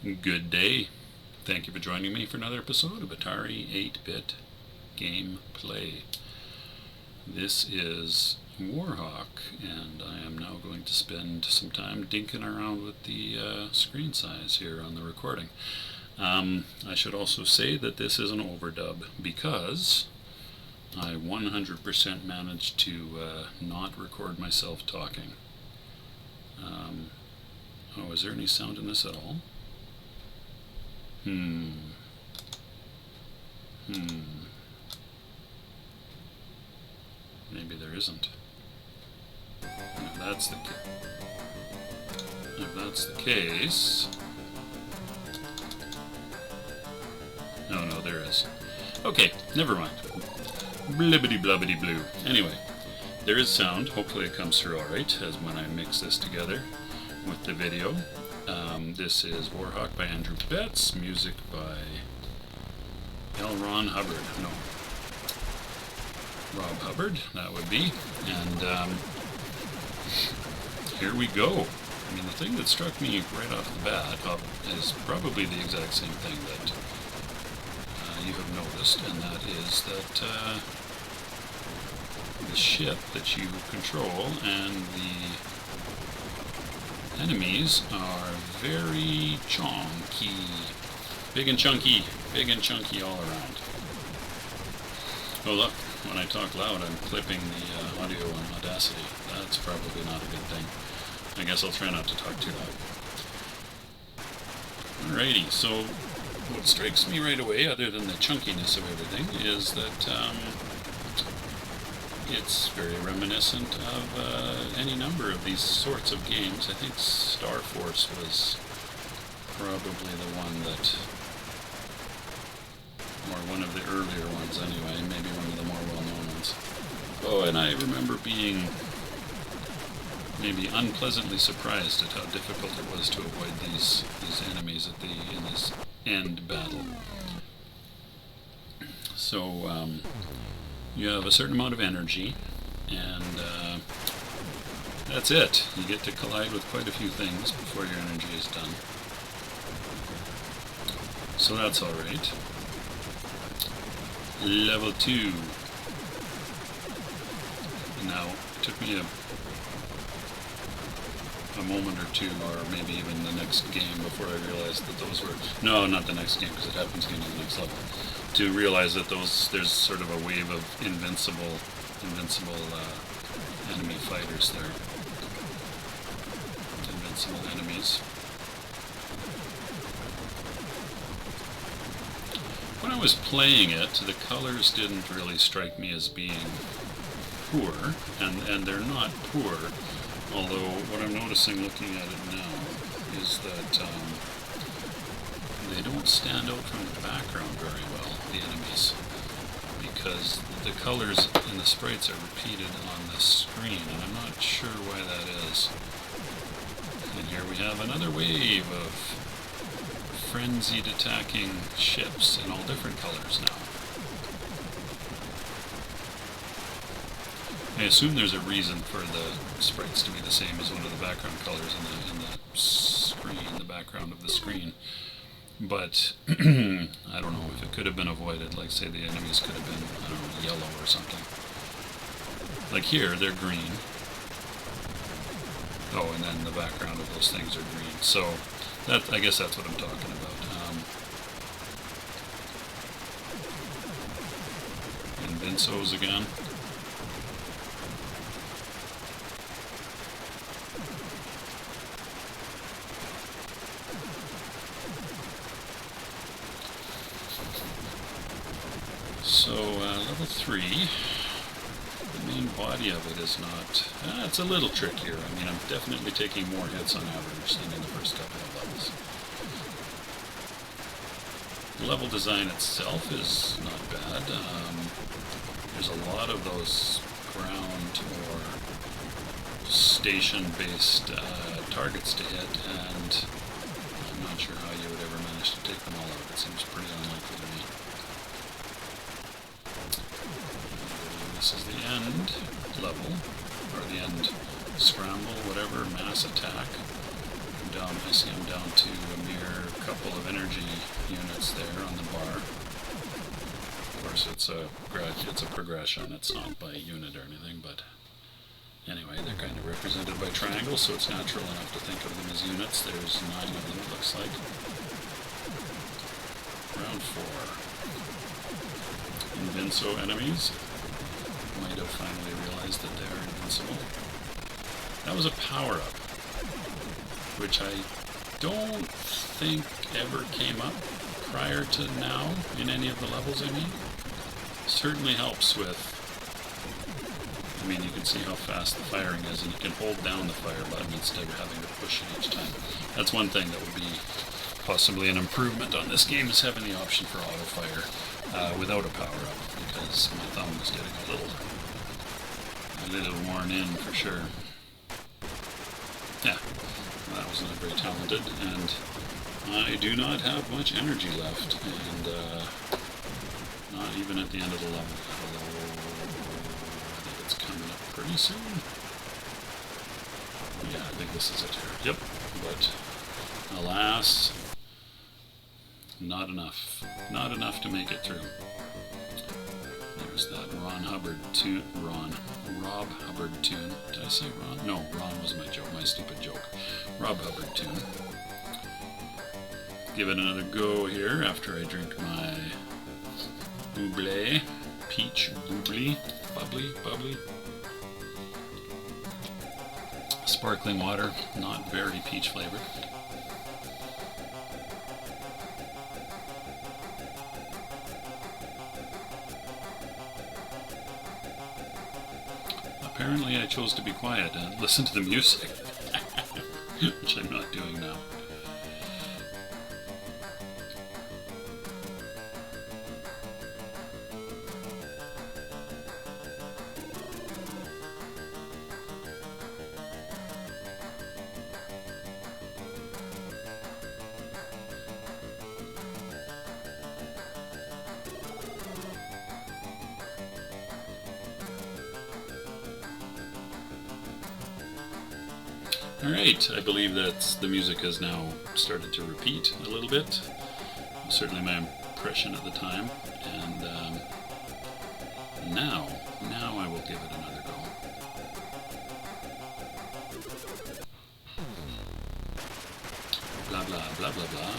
Good day. Thank you for joining me for another episode of Atari 8-Bit Gameplay. This is Warhawk, and I am now going to spend some time dinking around with the screen size here on the recording. I should also say that this is an overdub because I 100% managed to not record myself talking. Oh, is there any sound in this at all? Maybe there isn't. If that's the case... No, there is. Okay, never mind. Blibbity blubbity blue. Anyway, there is sound. Hopefully it comes through alright as when I mix this together with the video. This is Warhawk by Andrew Betts, music by L. Ron Hubbard. No, Rob Hubbard, that would be. And here we go. I mean, the thing that struck me right off the bat is probably the exact same thing that you have noticed, and that is that the ship that you control and the enemies are very chunky. Big and chunky all around. Oh look, when I talk loud I'm clipping the audio on Audacity. That's probably not a good thing. I guess I'll try not to talk too loud. Alrighty, so what strikes me right away, other than the chunkiness of everything, is that it's very reminiscent of any number of these sorts of games. I think Star Force was probably the one that, or one of the earlier ones anyway, maybe one of the more well-known ones. Oh, and I remember being maybe unpleasantly surprised at how difficult it was to avoid these enemies in this end battle. So, you have a certain amount of energy, and that's it. You get to collide with quite a few things before your energy is done. So that's alright. Level 2. Now, it took me a moment or two, or maybe even the next game, before I realized that those were... No, not the next game, because it happens again in the next level. To realize that there's sort of a wave of invincible enemy fighters there. Invincible enemies. When I was playing it, the colors didn't really strike me as being poor, and they're not poor, although what I'm noticing looking at it now is that they don't stand out from the background very well, the enemies, because the colors and the sprites are repeated on the screen, and I'm not sure why that is. And here we have another wave of frenzied attacking ships in all different colors now. I assume there's a reason for the sprites to be the same as one of the background colors in the screen, the background of the screen. But I don't know if it could have been avoided. Like, say the enemies could have been, I don't know, yellow or something. Like here, they're green. Oh, and then the background of those things are green. So that, I guess that's what I'm talking about. Invincos again. So, level 3, the main body of it is not... it's a little trickier. I mean, I'm definitely taking more hits on average than in the first couple of levels. The level design itself is not bad. There's a lot of those ground or station-based targets to hit, and I'm not sure how you would ever manage to take them all out. It seems pretty unlikely to me. This is the end level, or the end scramble, whatever, mass attack. I'm down. I see I'm down to a mere couple of energy units there on the bar. Of course, it's a progression. It's not by unit or anything, but anyway, they're kind of represented by triangles, so it's natural enough to think of them as units. There's 9 of them, it looks like. Round 4. Invinso enemies. Might have finally realized that they are invincible. That was a power-up, which I don't think ever came up prior to now in any of the levels, I mean. Certainly helps with, I mean, you can see how fast the firing is, and you can hold down the fire button instead of having to push it each time. That's one thing that would be possibly an improvement on this game, is having the option for auto-fire without a power-up, because my thumb was getting a little worn in for sure. Yeah, that was not very talented, and I do not have much energy left, and not even at the end of the level. I think it's coming up pretty soon. Yeah, I think this is it here. Yep, but alas, not enough. Not enough to make it through. There's that Rob Hubbard tune. Did I say Ron? No, Ron was my stupid joke. Rob Hubbard tune. Give it another go here after I drink my bubbly, peach bubbly, bubbly. Sparkling water, not very peach flavored. Apparently I chose to be quiet and listen to the music, which I'm not doing now. Alright, I believe that the music has now started to repeat a little bit. Certainly my impression at the time. And now I will give it another go. Blah blah blah blah blah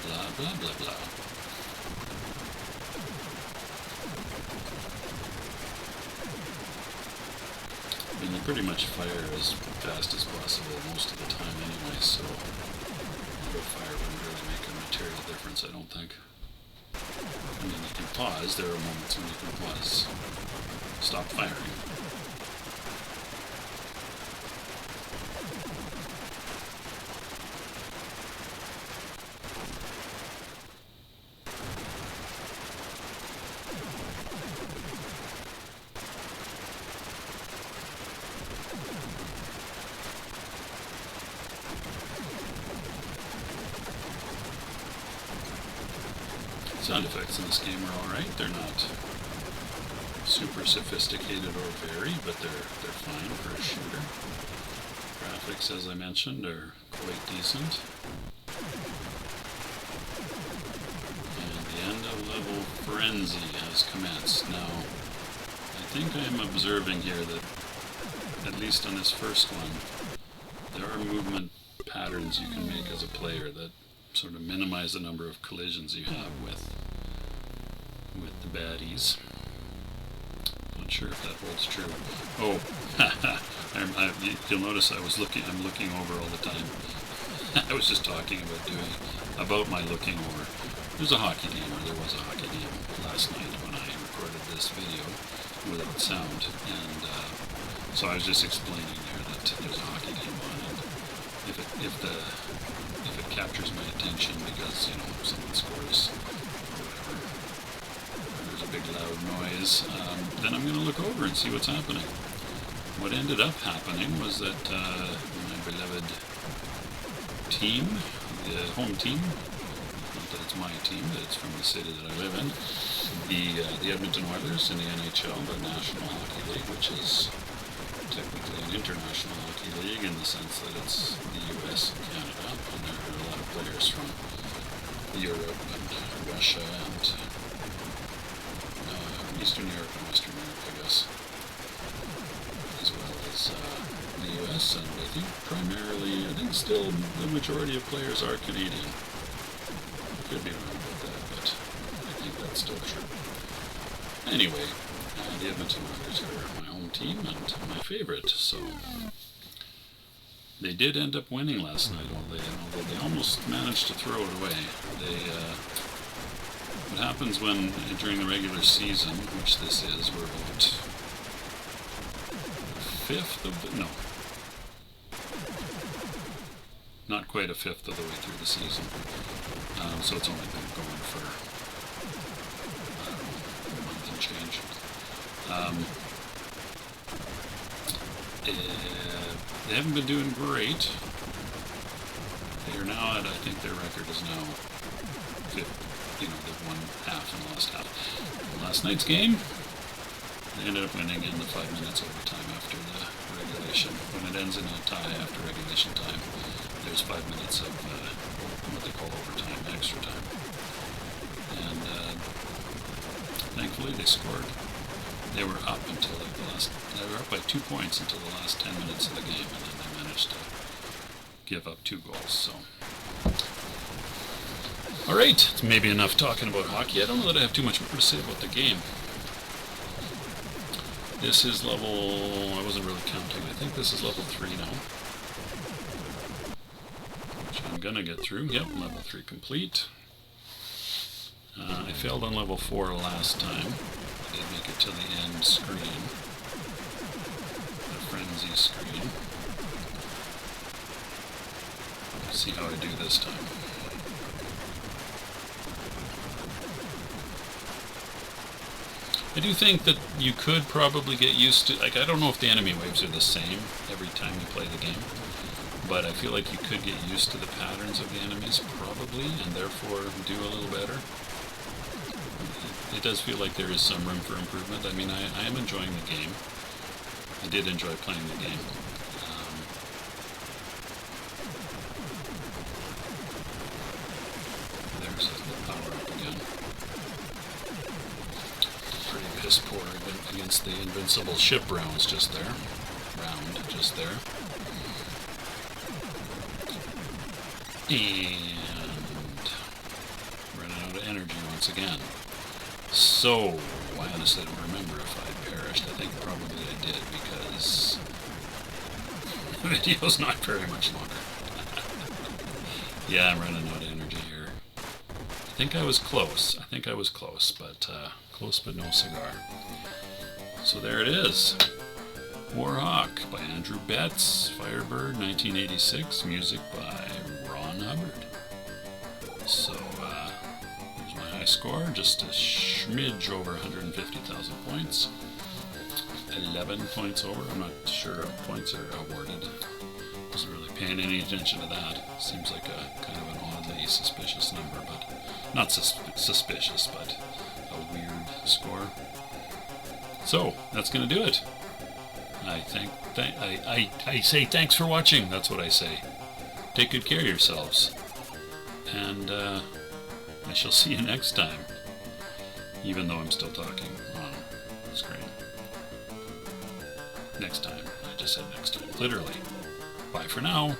blah blah blah blah. I mean, you pretty much fire as fast as possible most of the time anyway, so auto-fire wouldn't really make a material difference, I don't think. I mean, you can pause. There are moments when you can pause. Stop firing. Sound effects in this game are alright. They're not super sophisticated or very, but they're fine for a shooter. Graphics, as I mentioned, are quite decent. And the end of level Frenzy has commenced. Now, I think I'm observing here that, at least on this first one, there are movement patterns you can make as a player that sort of minimize the number of collisions you have with the baddies. Not sure if that holds true. Oh, you'll notice I'm looking over all the time. I was just talking about my looking over. There's a hockey game, or there was a hockey game last night when I recorded this video without sound, and so I was just explaining there that there's a hockey game on, and if it captures my attention because, you know, someone scores or whatever, there's a big loud noise, then I'm going to look over and see what's happening. What ended up happening was that my beloved team, the home team, not that it's my team, but it's from the city that I live in, the Edmonton Oilers in the NHL, the National Hockey League, which is technically an international hockey league in the sense that it's the US and Canada players from Europe and Russia and Eastern Europe and Western Europe, I guess, as well as the US, and I think still the majority of players are Canadian. I could be wrong about that, but I think that's still true. Anyway, the Edmonton Oilers are my home team and my favorite, so they did end up winning last night, although they almost managed to throw it away. What happens during the regular season, which this is, we're about not quite a fifth of the way through the season. So it's only been going for, I don't know, a month and change. They haven't been doing great. They are now at, I think their record is now 50. They've won half and lost half. Last night's game, they ended up winning in the 5 minutes overtime after the regulation. When it ends in a tie after regulation time, there's 5 minutes of what they call overtime, extra time. And thankfully they scored. They were up until they were up by 2 points until the last 10 minutes of the game, and then they managed to give up 2 goals. So, all right, it's maybe enough talking about hockey. I don't know that I have too much more to say about the game. This is level, I wasn't really counting, I think this is level 3 now, which I'm gonna get through. Yep, level 3 complete. I failed on level 4 last time. I did make it to the end screen, the frenzy screen. Let's see how I do this time. I do think that you could probably get used to, I don't know if the enemy waves are the same every time you play the game, but I feel like you could get used to the patterns of the enemies, probably, and therefore do a little better. It does feel like there is some room for improvement. I mean, I am enjoying the game. I did enjoy playing the game. There's the power up again. Pretty piss poor against the invincible ship rounds just there. Just there. And running out of energy once again. So, I honestly don't remember if I perished. I think probably I did, because the video's not very much longer. Yeah, I'm running out of energy here. I think I was close, but close but no cigar. So there it is. Warhawk by Andrew Betts, Firebird, 1986, music by Ron Hubbard. So, here's my high score, just a smidge over 150,000 points. 11 points over, I'm not sure if points are awarded. Wasn't really paying any attention to that. Seems like a kind of an oddly suspicious number, but not suspicious, but a weird score. So, that's going to do it. I say thanks for watching, that's what I say. Take good care of yourselves. And I shall see you next time. Even though I'm still talking on the screen. Next time. I just said next time. Literally. Bye for now.